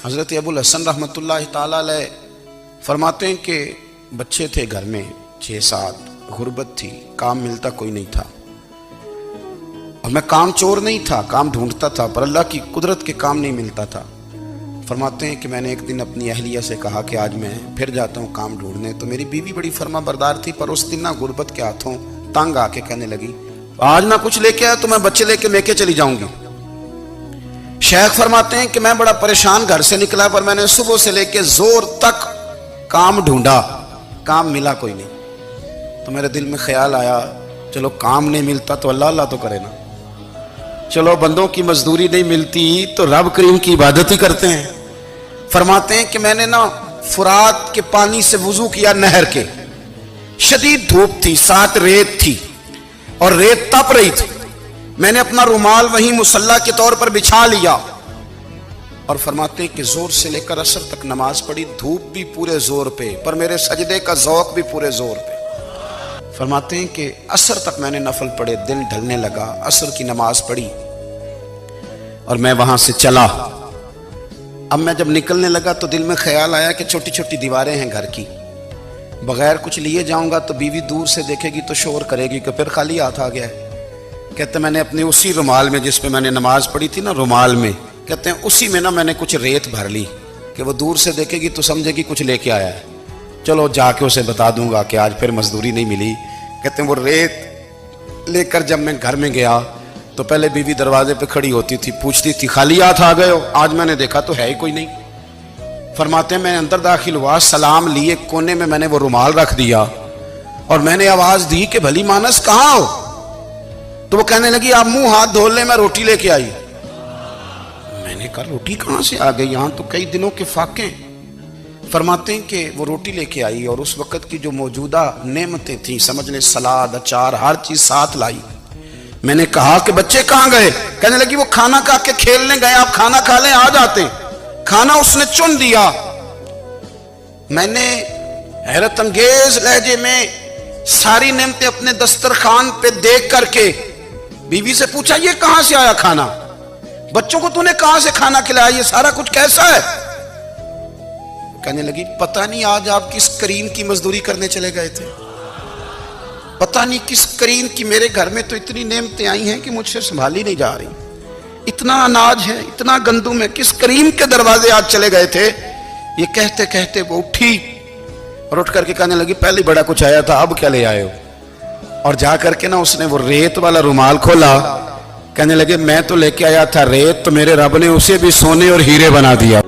حضرت ابو الحسن रहमतुल्लाह ताला अलैह फरमाते हैं कि बच्चे थे घर में 6-7, गुर्बत थी, काम मिलता कोई नहीं था और मैं काम चोर नहीं था, काम ढूंढता था, पर अल्लाह की कुदरत के काम नहीं मिलता था। फरमाते हैं कि मैंने एक दिन अपनी अहलिया से कहा कि आज मैं फिर जाता हूँ काम ढूंढने। तो मेरी बीवी बड़ी फर्मा बरदार थी, पर उस दिन ना गुर्बत के हाथों तंग आके कहने लगी आज ना कुछ लेके आया तो मैं बच्चे लेके चली जाऊंगी। शेख फरमाते हैं कि मैं बड़ा परेशान घर से निकला, पर मैंने सुबह से लेके जोर तक काम ढूंढा, काम मिला कोई नहीं। तो मेरे दिल में ख्याल आया चलो काम नहीं मिलता तो अल्लाह अल्लाह तो करे ना, चलो बंदों की मजदूरी नहीं मिलती तो रब करीम की इबादत ही करते हैं। फरमाते हैं कि मैंने ना फुरात के पानी से वुजू किया, नहर के, शदीद धूप थी, साथ रेत थी और रेत तप रही थी। मैंने अपना रुमाल वहीं मुसल्ला के तौर पर बिछा लिया और फरमाते हैं कि जोर से लेकर असर तक नमाज पढ़ी, धूप भी पूरे जोर पे, पर मेरे सजदे का ज़ौक़ भी पूरे जोर पे। फरमाते हैं कि असर तक मैंने नफल पढ़े, दिन ढलने लगा, असर की नमाज पढ़ी और मैं वहां से चला। अब मैं जब निकलने लगा तो दिल में ख्याल आया कि छोटी छोटी दीवारें हैं घर की, बगैर कुछ लिए जाऊंगा तो बीवी दूर से देखेगी तो शोर करेगी कि फिर खाली हाथ आ गया है। कहते मैंने अपने उसी रुमाल में जिस पे मैंने नमाज पढ़ी थी ना, रुमाल में, कहते हैं उसी में ना मैंने कुछ रेत भर ली कि वो दूर से देखेगी तो समझेगी कुछ लेके आया है, चलो जाके उसे बता दूंगा कि आज फिर मजदूरी नहीं मिली। कहते हैं वो रेत लेकर जब मैं घर में गया तो पहले बीवी दरवाजे पे खड़ी होती थी, पूछती थी खाली हाथ आ गए हो? आज मैंने देखा तो है ही कोई नहीं। फरमाते हैं मैं अंदर दाखिल हुआ, सलाम लिए, कोने में मैंने वो रुमाल रख दिया और मैंने आवाज दी कि भली मानस कहाँ हो? तो वो कहने लगी आप मुंह हाथ धो ले, मैं रोटी लेके आई। मैंने कहा रोटी कहाँ से आ गई, यहाँ तो कई दिनों के फाके। फरमाते हैं कि वो रोटी लेके आई और उस वक्त की जो मौजूदा नेमतें थी, समझ ले सलाद, अचार, हर चीज साथ लाई। मैंने कहा कि बच्चे कहाँ गए? कहने लगी वो खाना खा के खेलने गए, आप खाना खा लें आ जाते। खाना उसने चुन दिया। मैंने हैरत अंगेज लहजे में सारी नेमतें अपने दस्तरखान पे देख करके बीवी से पूछा ये कहां से आया खाना, बच्चों को तूने कहां से खाना खिलाया, ये सारा कुछ कैसा है? कहने लगी पता नहीं आज आप किस करीम की मजदूरी करने चले गए थे, पता नहीं किस करीम की, मेरे घर में तो इतनी नेमतें आई हैं कि मुझसे संभाली नहीं जा रही, इतना अनाज है, इतना गंदुम है, किस करीम के दरवाजे आज चले गए थे? ये कहते कहते वो उठी और उठ करके कहने लगी पहले बड़ा कुछ आया था, अब क्या ले आए हो? और जा करके ना उसने वो रेत वाला रुमाल खोला, कहने लगे मैं तो लेके आया था रेत, तो मेरे रब ने उसे भी सोने और हीरे बना दिया।